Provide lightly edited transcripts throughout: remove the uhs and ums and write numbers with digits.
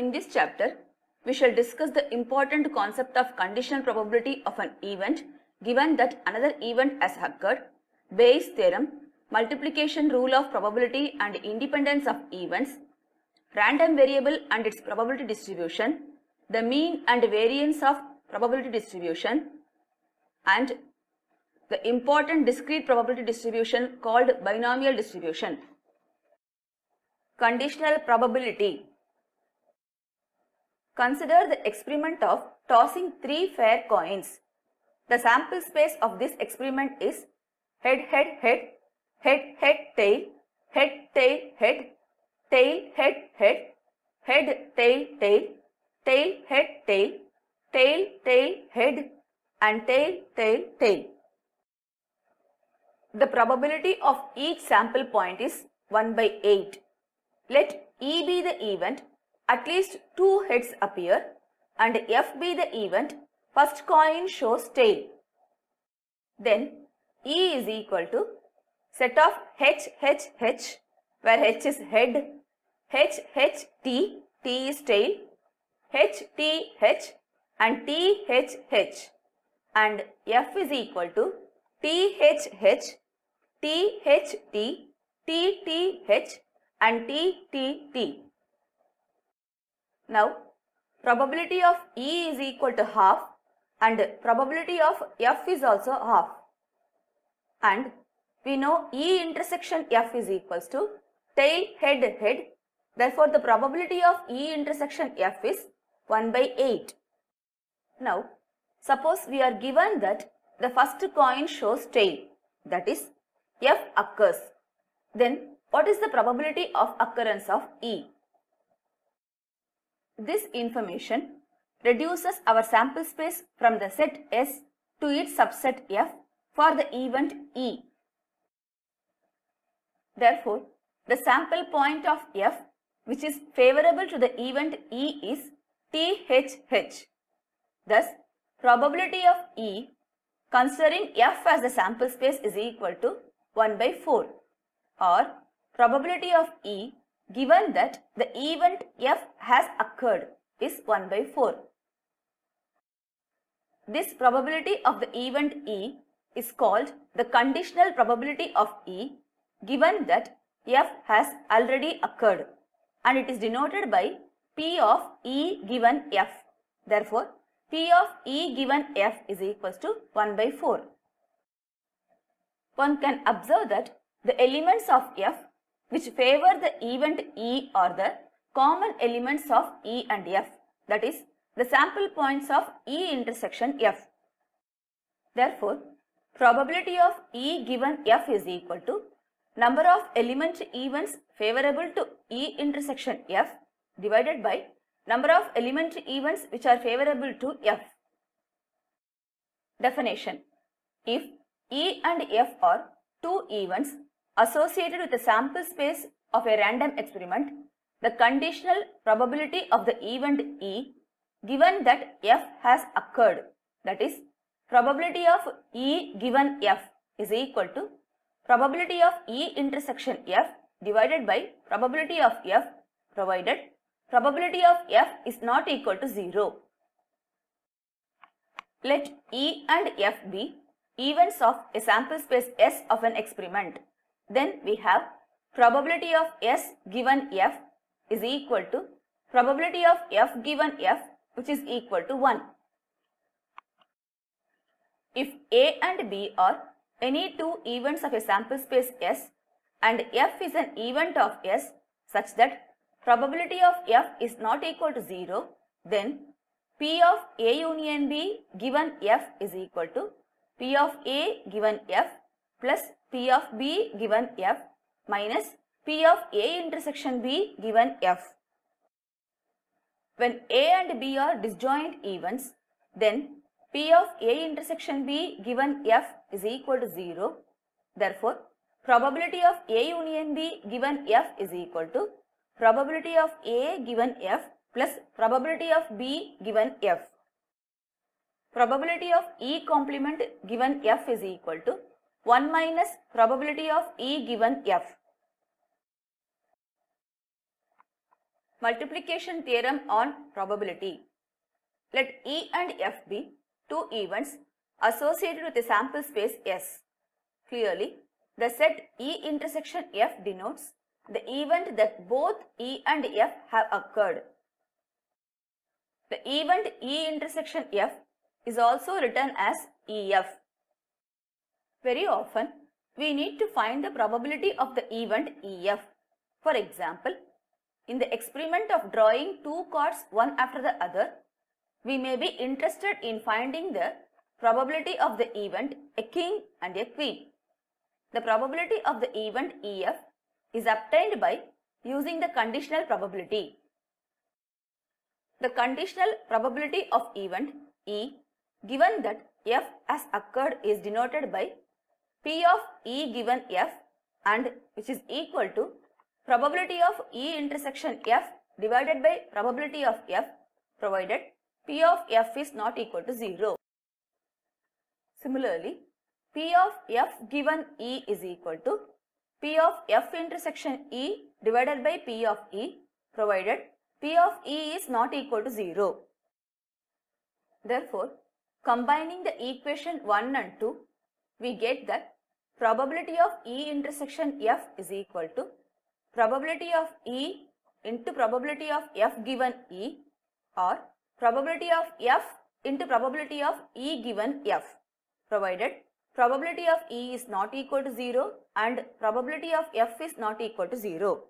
In this chapter, we shall discuss the important concept of conditional probability of an event given that another event has occurred, Bayes' theorem, multiplication rule of probability and independence of events, random variable and its probability distribution, the mean and variance of probability distribution, and the important discrete probability distribution called binomial distribution. Conditional probability. Consider the experiment of tossing 3 fair coins. The sample space of this experiment is head, head, head, head, head, tail, head, tail, head, tail, head, head, head, tail, tail, tail, head, tail, tail, tail, head, and tail, tail, tail. The probability of each sample point is 1 by 8. Let E be the event, at least 2 heads appear, and F be the event, first coin shows tail. Then E is equal to set of H, H, H, where H is head, H, H, T, T is tail, H, T, H, and T, H, H, and F is equal to T, H, H, T, H, T, T, T, H, and T, T, T. Now, probability of E is equal to half and probability of F is also half. And we know E intersection F is equals to tail, head, head. Therefore, the probability of E intersection F is 1 by 8. Now, suppose we are given that the first coin shows tail, that is F occurs. Then, what is the probability of occurrence of E? This information reduces our sample space from the set S to its subset F for the event E. Therefore, the sample point of F which is favorable to the event E is THH. Thus, probability of E considering F as the sample space is equal to 1 by 4, or probability of E given that the event F has occurred is 1 by 4. This probability of the event E is called the conditional probability of E given that F has already occurred, and it is denoted by P of E given F. Therefore, P of E given F is equals to 1 by 4. One can observe that the elements of F which favor the event E are the common elements of E and F, that is, the sample points of E intersection F. Therefore, probability of E given F is equal to number of element events favorable to E intersection F divided by number of element events which are favorable to F. Definition: if E and F are 2 events associated with a sample space of a random experiment, the conditional probability of the event E given that F has occurred, that is, probability of E given F is equal to probability of E intersection F divided by probability of F, provided probability of F is not equal to 0. Let E and F be events of a sample space S of an experiment. Then we have probability of S given F is equal to probability of F given F, which is equal to 1. If A and B are any 2 events of a sample space S and F is an event of S such that probability of F is not equal to 0, then P of A union B given F is equal to P of A given F plus P of B given F minus P of A intersection B given F. When A and B are disjoint events, then P of A intersection B given F is equal to 0. Therefore, probability of A union B given F is equal to probability of A given F plus probability of B given F. Probability of E complement given F is equal to 1 minus probability of E given F. Multiplication theorem on probability. Let E and F be two events associated with a sample space S. Clearly, the set E intersection F denotes the event that both E and F have occurred. The event E intersection F is also written as EF. Very often, we need to find the probability of the event EF. For example, in the experiment of drawing two cards one after the other, we may be interested in finding the probability of the event a king and a queen. The probability of the event EF is obtained by using the conditional probability. The conditional probability of event E given that F has occurred is denoted by P of E given F, and which is equal to probability of E intersection F divided by probability of F, provided P of F is not equal to 0. Similarly, P of F given E is equal to P of F intersection E divided by P of E, provided P of E is not equal to 0. Therefore, combining the equation 1 and 2, we get that probability of E intersection F is equal to probability of E into probability of F given E, or probability of F into probability of E given F, provided probability of E is not equal to 0 and probability of F is not equal to 0.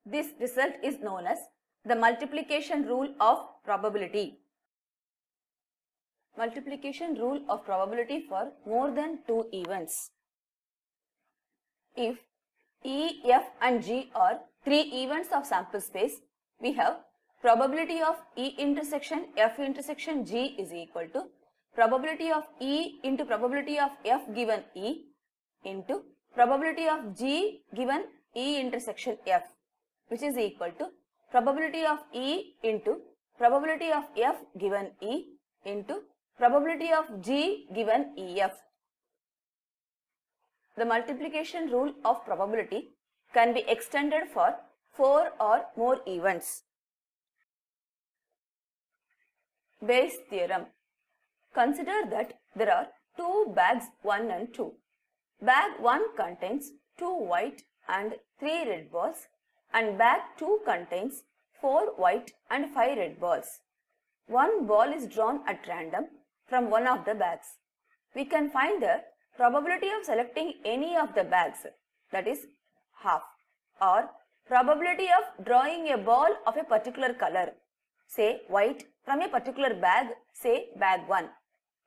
This result is known as the multiplication rule of probability. Multiplication rule of probability for more than two events. If E, F and G are three events of sample space, we have probability of E intersection F intersection G is equal to probability of E into probability of F given E into probability of G given E intersection F, which is equal to probability of E into probability of F given E into probability of G given EF. The multiplication rule of probability can be extended for 4 or more events. Bayes theorem. Consider that there are two bags 1 and 2. Bag 1 contains 2 white and 3 red balls, and bag 2 contains 4 white and 5 red balls. One ball is drawn at random from one of the bags. We can find the probability of selecting any of the bags, that is half, or probability of drawing a ball of a particular color, say white, from a particular bag, say bag 1.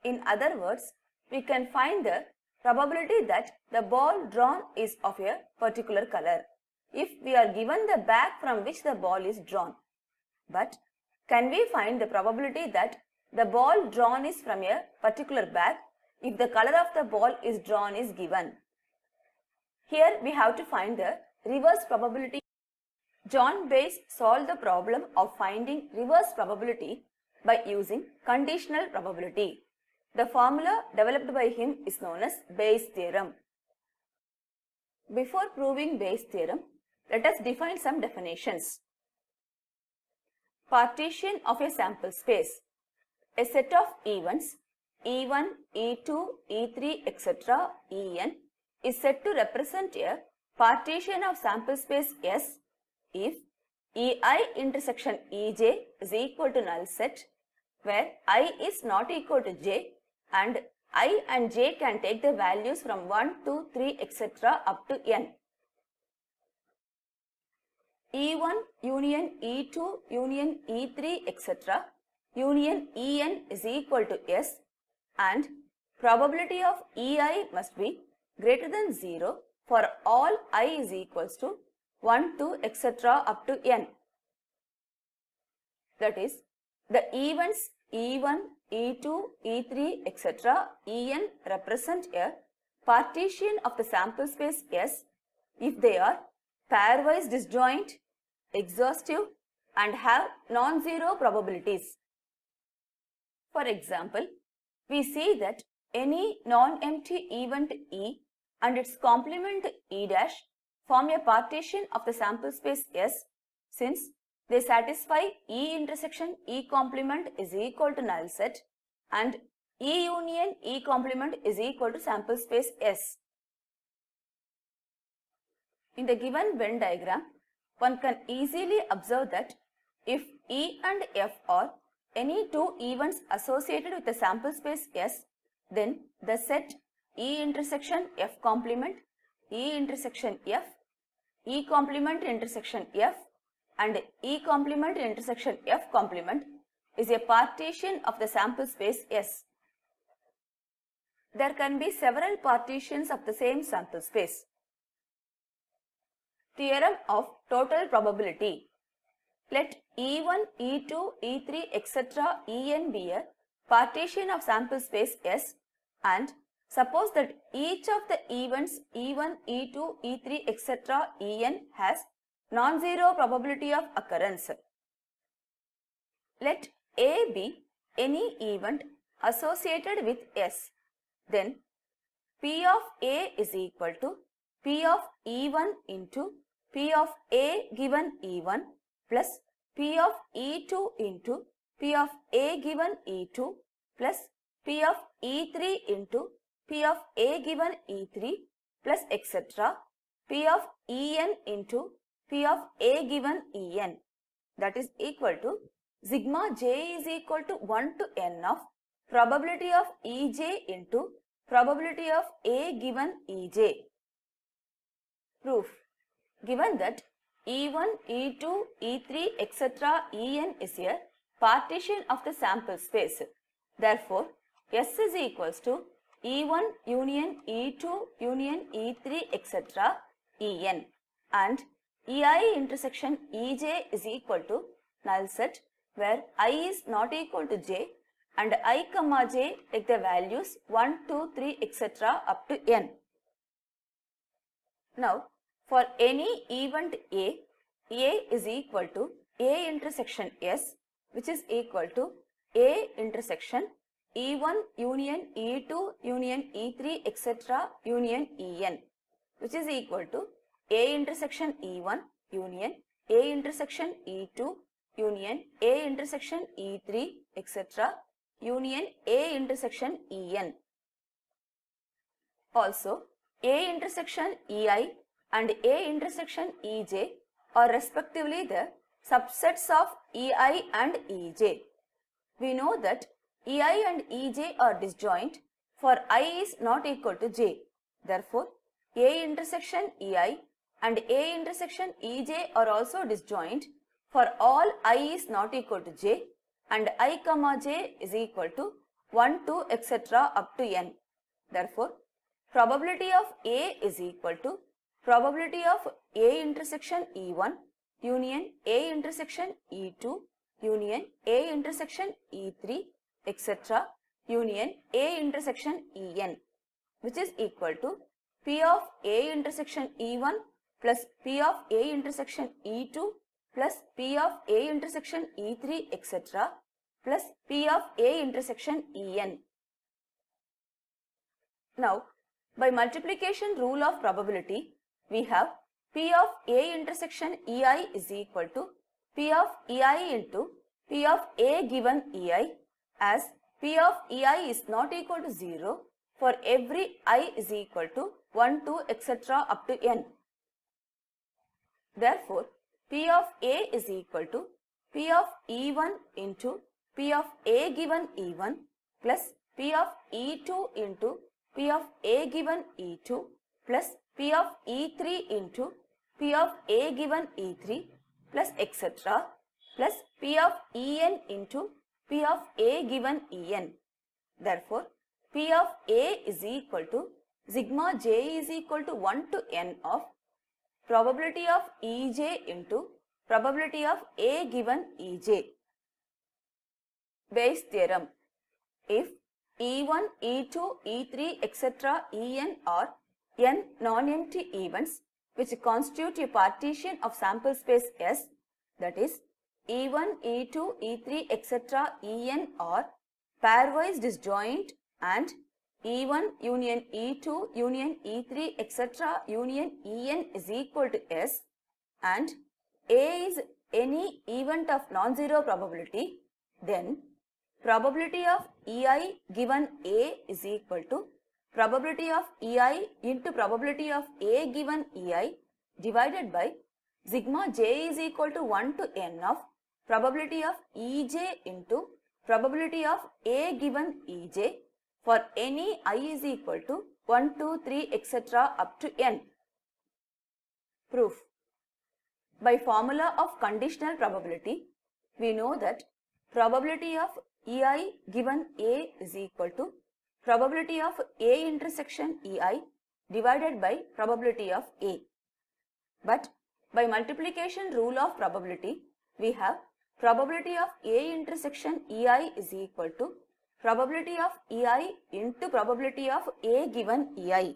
In other words, we can find the probability that the ball drawn is of a particular color if we are given the bag from which the ball is drawn. But can we find the probability that the ball drawn is from a particular bag if the color of the ball is drawn is given? Here we have to find the reverse probability. John Bayes solved the problem of finding reverse probability by using conditional probability. The formula developed by him is known as Bayes theorem. Before proving Bayes theorem, let us define some definitions. Partition of a sample space. A set of events E1, E2, E3, etc. En is said to represent a partition of sample space S if Ei intersection Ej is equal to null set, where I is not equal to j and I and j can take the values from 1, 2, 3, etc. up to n. E1 union E2 union E3, etc. union En is equal to S, and probability of Ei must be greater than 0 for all I is equals to 1, 2, etc. up to n. That is, the events E1, E2, E3, etc. En represent a partition of the sample space S if they are pairwise disjoint, exhaustive, and have non-zero probabilities. For example, we see that any non-empty event E and its complement E dash form a partition of the sample space S since they satisfy E intersection E complement is equal to null set and E union E complement is equal to sample space S. In the given Venn diagram, one can easily observe that if E and F are any two events associated with the sample space S, then the set E intersection F complement, E intersection F, E complement intersection F and E complement intersection F complement is a partition of the sample space S. There can be several partitions of the same sample space. Theorem of total probability. Let E1, E2, E3, etc. En be a partition of sample space S and suppose that each of the events E1, E2, E3, etc. En has non-zero probability of occurrence. Let A be any event associated with S. Then P of A is equal to P of E1 into P of A given E1 plus P of E2 into P of A given E2 plus P of E3 into P of A given E3 plus etc. P of En into P of A given En, that is equal to sigma j is equal to 1 to n of probability of Ej into probability of A given Ej. Proof. Given that E1, E2, E3, etc. En is a partition of the sample space, therefore S is equals to E1 union E2 union E3 etc. En and Ei intersection Ej is equal to null set where I is not equal to j and I comma j take the values 1, 2, 3 etc. up to n. Now for any event A is equal to A intersection S, which is equal to A intersection E1 union E2 union E3 etc. union En, which is equal to A intersection E1 union A intersection E2 union A intersection E3 etc. union A intersection En. Also, A intersection Ei and A intersection Ej are respectively the subsets of Ei and Ej. We know that Ei and Ej are disjoint for I is not equal to j. Therefore, A intersection Ei and A intersection Ej are also disjoint for all I is not equal to j and I comma j is equal to 1, 2 etc. up to n. Therefore, probability of A is equal to probability of A intersection E1 union A intersection E2 union A intersection E3 etc. union A intersection En, which is equal to P of A intersection E1 plus P of A intersection E2 plus P of A intersection E3 etc. plus P of A intersection En. Now, by multiplication rule of probability, we have P of A intersection Ei is equal to P of Ei into P of A given Ei, as P of Ei is not equal to 0 for every I is equal to 1, 2 etc. up to n. Therefore, P of A is equal to P of E1 into P of A given E1 plus P of E2 into P of A given E2 plus P of E3 into P of A given E3 plus etc. plus P of En into P of A given En. Therefore, P of A is equal to sigma j is equal to 1 to n of probability of Ej into probability of A given Ej. Bayes theorem. If E1, E2, E3, etc. En are n non-empty events which constitute a partition of sample space S, that is E1, E2, E3, etc. En are pairwise disjoint and E1 union E2 union E3 etc. union En is equal to S and A is any event of non-zero probability, then probability of EI given A is equal to probability of EI into probability of A given EI divided by sigma j is equal to 1 to n of probability of EJ into probability of A given EJ for any I is equal to 1, 2, 3, etc. up to n. Proof. By formula of conditional probability, we know that probability of EI given A is equal to probability of A intersection EI divided by probability of A. But by multiplication rule of probability, we have probability of A intersection EI is equal to probability of EI into probability of A given EI.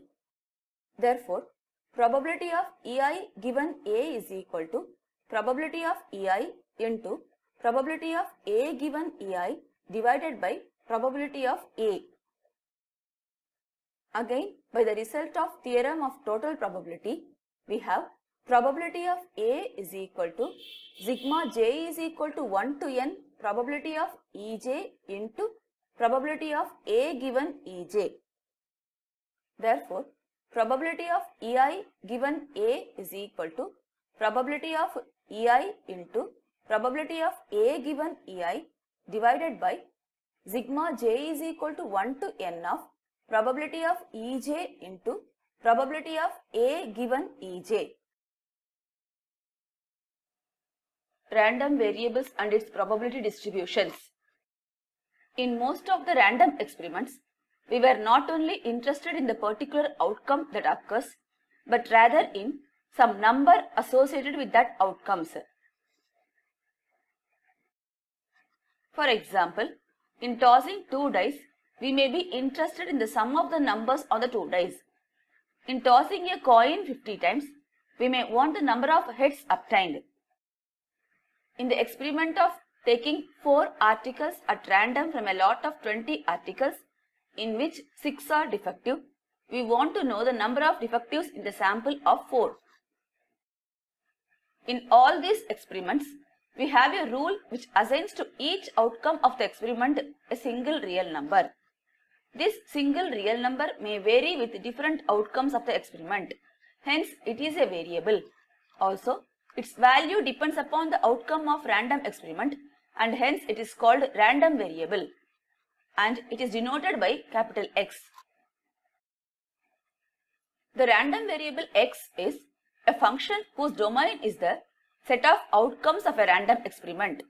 Therefore, probability of EI given A is equal to probability of EI into probability of A given EI divided by probability of A. Again, by the result of theorem of total probability, we have probability of A is equal to sigma j is equal to 1 to n probability of EJ into probability of A given EJ. Therefore, probability of EI given A is equal to probability of EI into probability of A given EI divided by sigma j is equal to 1 to n of probability of EJ into probability of A given EJ. Random variables and its probability distributions. In most of the random experiments, we were not only interested in the particular outcome that occurs, but rather in some number associated with that outcomes. For example, in tossing two dice, we may be interested in the sum of the numbers on the two dice. In tossing a coin 50 times, we may want the number of heads obtained. In the experiment of taking 4 articles at random from a lot of 20 articles, in which 6 are defective, we want to know the number of defectives in the sample of 4. In all these experiments, we have a rule which assigns to each outcome of the experiment a single real number. This single real number may vary with different outcomes of the experiment. Hence, it is a variable. Also, its value depends upon the outcome of random experiment and hence it is called random variable. And it is denoted by capital X. The random variable X is a function whose domain is the set of outcomes of a random experiment.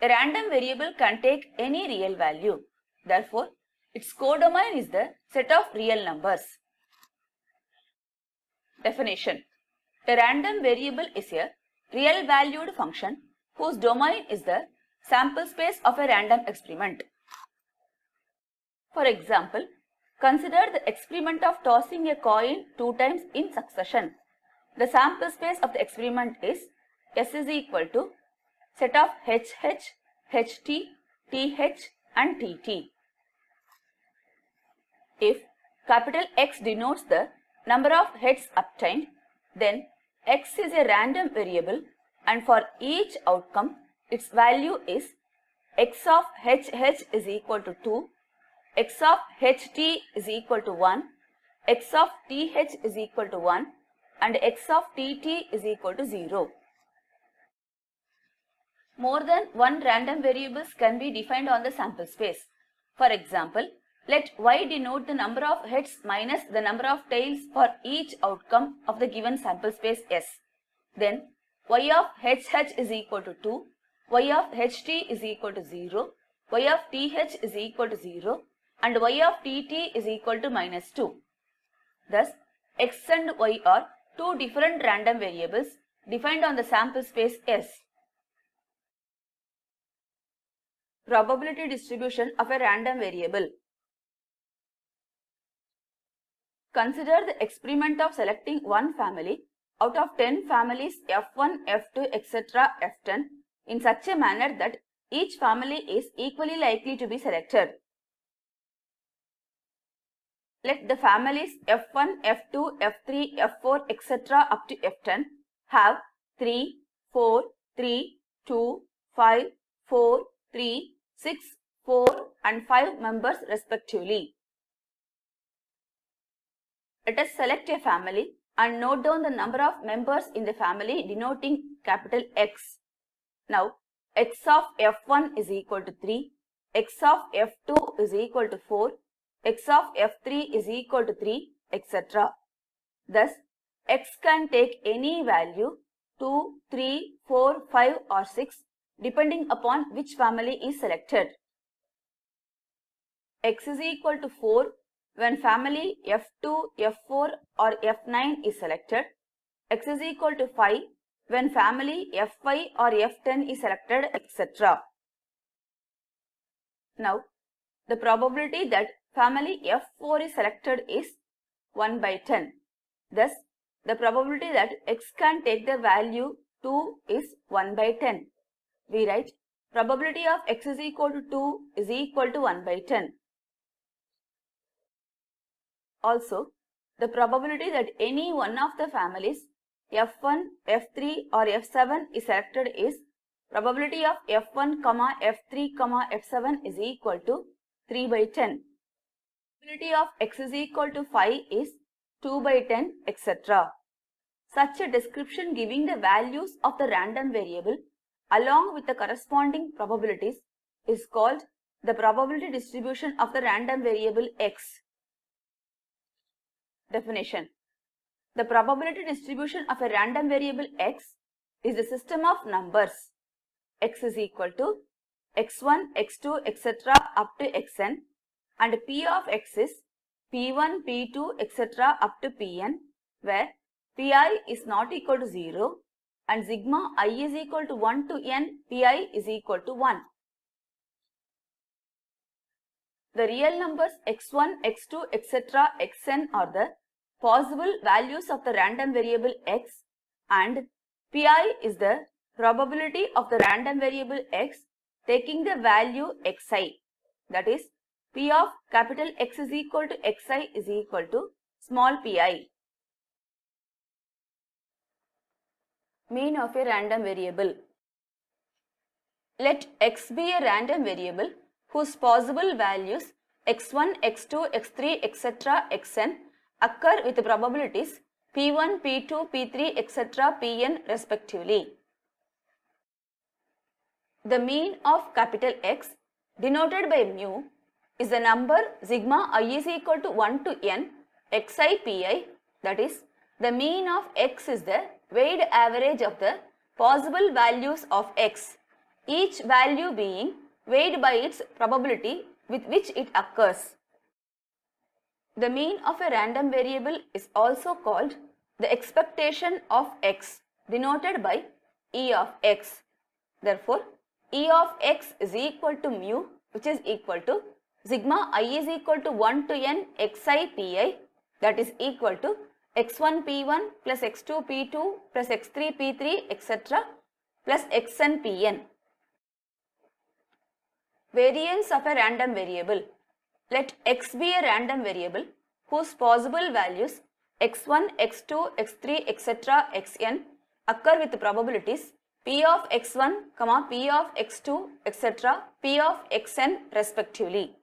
A random variable can take any real value. Therefore, its codomain is the set of real numbers. Definition. A random variable is a real valued function whose domain is the sample space of a random experiment. For example, consider the experiment of tossing a coin 2 times in succession. The sample space of the experiment is S is equal to set of HH, HT, TH and TT. If capital X denotes the number of heads obtained, then X is a random variable and for each outcome, its value is X of HH is equal to 2, X of HT is equal to 1, X of TH is equal to 1 and X of TT is equal to 0. More than one random variables can be defined on the sample space. For example, let Y denote the number of heads minus the number of tails for each outcome of the given sample space S. Then Y of HH is equal to 2, Y of HT is equal to 0, Y of TH is equal to 0 and Y of TT is equal to minus 2. Thus, X and Y are two different random variables defined on the sample space S. Probability distribution of a random variable. Consider the experiment of selecting one family out of 10 families F1, F2, etc. F10 in such a manner that each family is equally likely to be selected. Let the families F1, F2, F3, F4, etc. up to F10 have 3, 4, 3, 2, 5, 4, 3, 6, 4 and 5 members respectively. Let us select a family and note down the number of members in the family denoting capital X. Now, X of F1 is equal to 3, X of F2 is equal to 4, X of F3 is equal to 3, etc. Thus, X can take any value 2, 3, 4, 5 or 6 depending upon which family is selected. X is equal to 4 when family F2, F4 or F9 is selected. X is equal to 5 when family F5 or F10 is selected, etc. Now, the probability that family F4 is selected is 1 by 10. Thus, the probability that X can take the value 2 is 1 by 10. We write probability of X is equal to 2 is equal to 1 by 10. Also, the probability that any one of the families F1, F3 or F7 is selected is probability of F1, F3, F7 is equal to 3 by 10. Probability of X is equal to 5 is 2 by 10, etc. Such a description giving the values of the random variable along with the corresponding probabilities is called the probability distribution of the random variable X. Definition. The probability distribution of a random variable X is the system of numbers. X is equal to x1, x2, etc. up to xn, and P of X is P1, P2, etc. up to Pn, where Pi is not equal to 0 and sigma I is equal to 1 to n, Pi is equal to 1. The real numbers x1, x2, etc. xn are the possible values of the random variable X, and Pi is the probability of the random variable X taking the value xi. That is, P of capital X is equal to xi is equal to small pi. Mean of a random variable. Let X be a random variable whose possible values x1, x2, x3, etc. xn occur with the probabilities P1, P2, P3, etc. Pn respectively. The mean of capital X denoted by mu is the number sigma I is equal to 1 to n xi pi, that is, the mean of X is the weighted average of the possible values of X, each value being weighed by its probability with which it occurs. The mean of a random variable is also called the expectation of X, denoted by E of X. Therefore, E of X is equal to mu, which is equal to sigma I is equal to 1 to n xi pi, that is equal to x1 p1 plus x2 p2 plus x3 p3 etc. plus xn pn. Variance of a random variable. Let X be a random variable whose possible values x1, x2, x3, etc. xn occur with probabilities P of x1, P of x2, etc. P of xn respectively.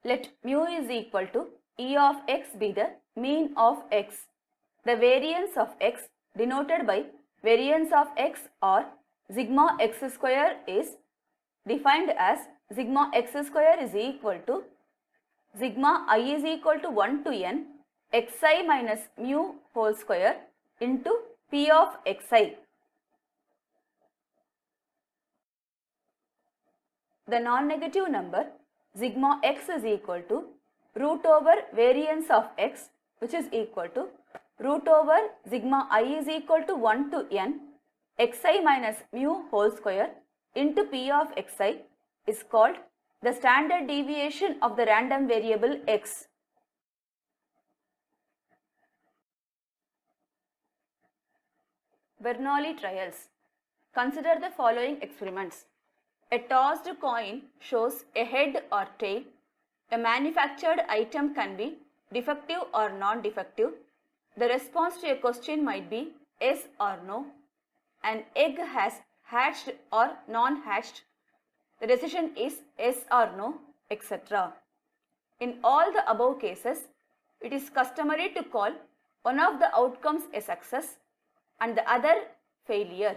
Let mu is equal to E of X be the mean of X. The variance of X denoted by variance of X or sigma x square is defined as sigma x square is equal to sigma I is equal to 1 to n xi minus mu whole square into P of xi. The non-negative number sigma x is equal to root over variance of X, which is equal to root over sigma I is equal to 1 to n xi minus mu whole square into P of xi is called the standard deviation of the random variable X. Bernoulli trials. Consider the following experiments. A tossed coin shows a head or tail. A manufactured item can be defective or non-defective. The response to a question might be yes or no. an egg has hatched or non-hatched, the decision is yes or no, etc. In all the above cases, it is customary to call one of the outcomes a success and the other failure.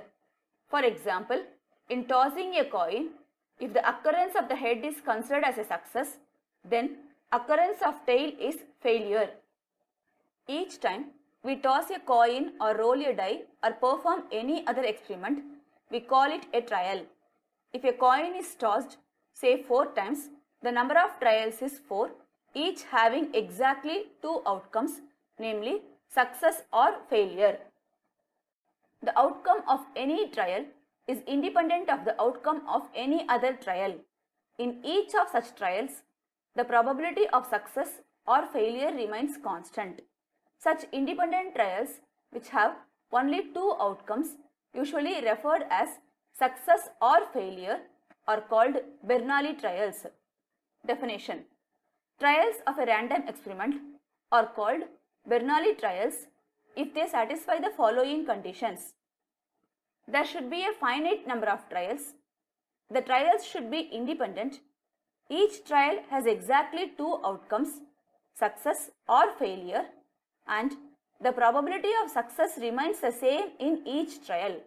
For example, in tossing a coin, if the occurrence of the head is considered as a success, then occurrence of tail is failure. Each time we toss a coin or roll a die or perform any other experiment, we call it a trial. If a coin is tossed, say 4 times, the number of trials is 4, each having exactly 2 outcomes, namely success or failure. The outcome of any trial is independent of the outcome of any other trial. In each of such trials, the probability of success or failure remains constant. Such independent trials which have only 2 outcomes, usually referred as success or failure, are called Bernoulli trials. Definition: trials of a random experiment are called Bernoulli trials if they satisfy the following conditions. There should be a finite number of trials. The trials should be independent. Each trial has exactly 2 outcomes, success or failure, and the probability of success remains the same in each trial.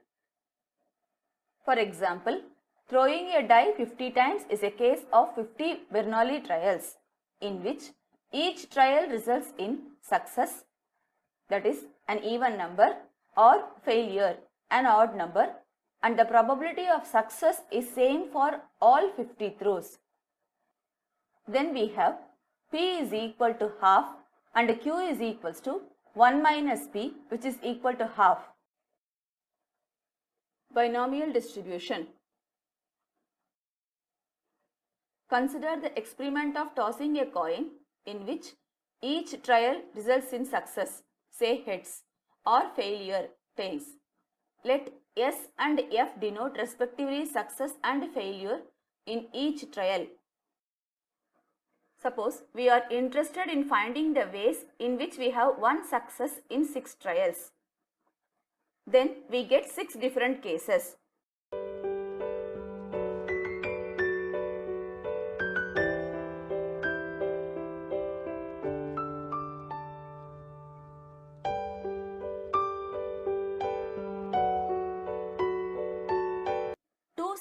For example, throwing a die 50 times is a case of 50 Bernoulli trials, in which each trial results in success, that is an even number, or failure, an odd number, and the probability of success is same for all 50 throws. Then we have P is equal to half and Q is equals to 1 minus P, which is equal to half. Binomial distribution. Consider the experiment of tossing a coin in which each trial results in success, say heads, or failure, tails. Let S and F denote respectively success and failure in each trial. Suppose we are interested in finding the ways in which we have one success in 6 trials. Then we get 6 different cases.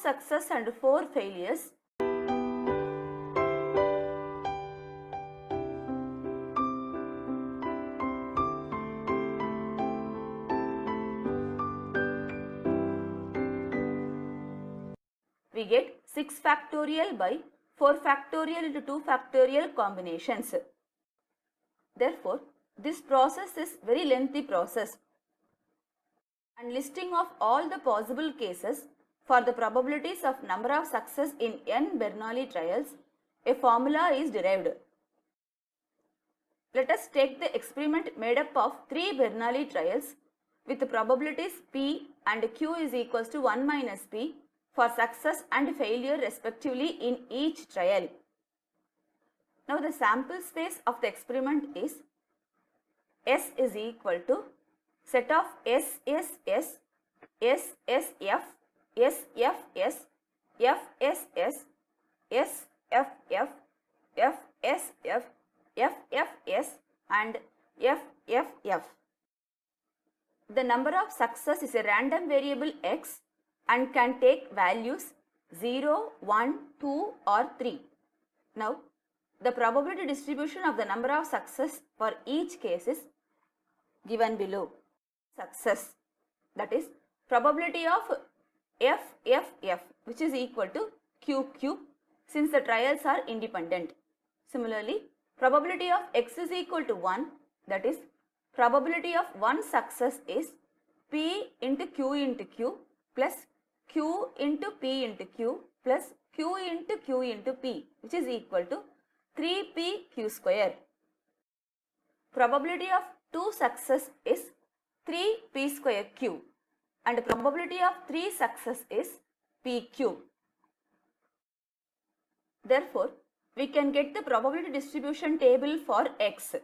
Success and 4 failures. We get 6 factorial by 4 factorial into 2 factorial combinations. Therefore, this process is very lengthy process. And listing of all the possible cases for the probabilities of number of success in n Bernoulli trials, a formula is derived. Let us take the experiment made up of 3 Bernoulli trials with the probabilities P and Q is equals to 1 minus P for success and failure respectively in each trial. Now the sample space of the experiment is S is equal to set of SSS, SSF, SFS, FSS, SFF, FSF, FFS and FFF. The number of success is a random variable X and can take values 0, 1, 2 or 3. Now, the probability distribution of the number of success for each case is given below. Success, that is probability of FFF, which is equal to QQ since the trials are independent. Similarly, probability of X is equal to 1, that is probability of one success is P into Q plus Q into P into Q plus Q into P, which is equal to 3PQ square. Probability of 2 success is 3P square Q and probability of 3 success is PQ. Therefore, we can get the probability distribution table for X.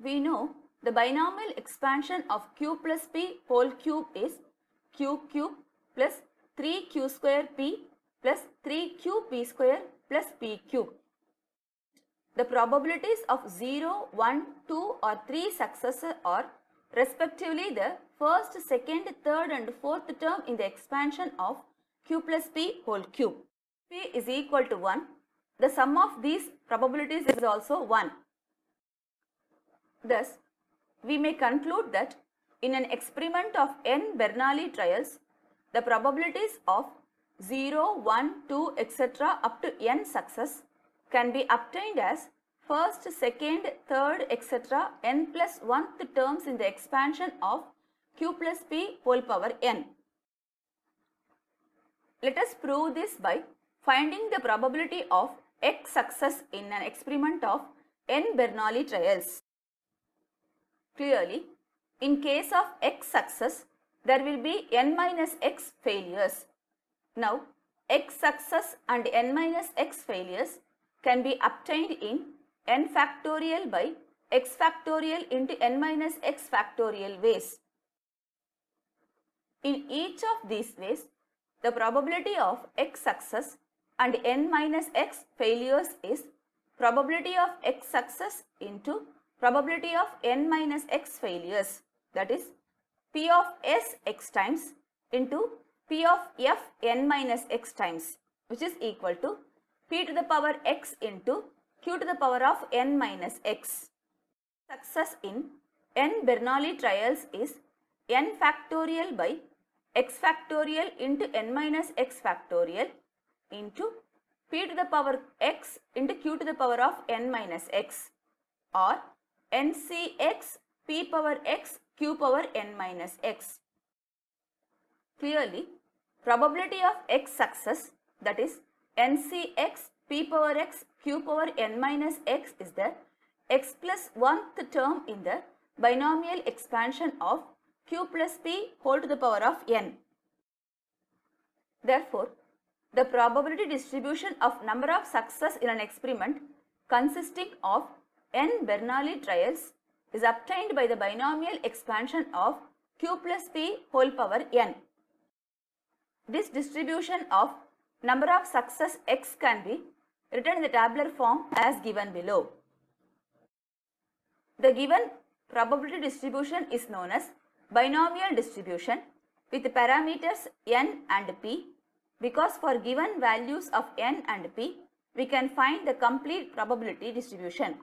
We know the binomial expansion of q plus p whole cube is q cube plus 3q square p plus 3qp square plus p cube. The probabilities of 0, 1, 2 or 3 successors are respectively the first, second, third and fourth term in the expansion of q plus p whole cube. P is equal to 1. The sum of these probabilities is also 1. Thus, we may conclude that in an experiment of n Bernoulli trials, the probabilities of 0, 1, 2, etc. up to n success can be obtained as first, second, third, etc. n plus 1th terms in the expansion of q plus p whole power n. Let us prove this by finding the probability of x success in an experiment of n Bernoulli trials. Clearly, in case of x success, there will be n minus x failures. Now, x success and n minus x failures can be obtained in n factorial by x factorial into n minus x factorial ways. In each of these ways, the probability of x success and n minus x failures is probability of x success into probability of n minus x failures, that is p of s x times into p of f n minus x times, which is equal to p to the power x into q to the power of n minus x. Success in n Bernoulli trials is n factorial by x factorial into n minus x factorial into p to the power x into q to the power of n minus x, or ncx p power x q power n minus x. Clearly, probability of x success, that is ncx p power x q power n minus x, is the x plus 1th term in the binomial expansion of q plus p whole to the power of n. Therefore, the probability distribution of number of success in an experiment consisting of n Bernoulli trials is obtained by the binomial expansion of q plus p whole power n. This distribution of number of success x can be written in the tabular form as given below. The given probability distribution is known as binomial distribution with parameters n and p, because for given values of n and p, we can find the complete probability distribution.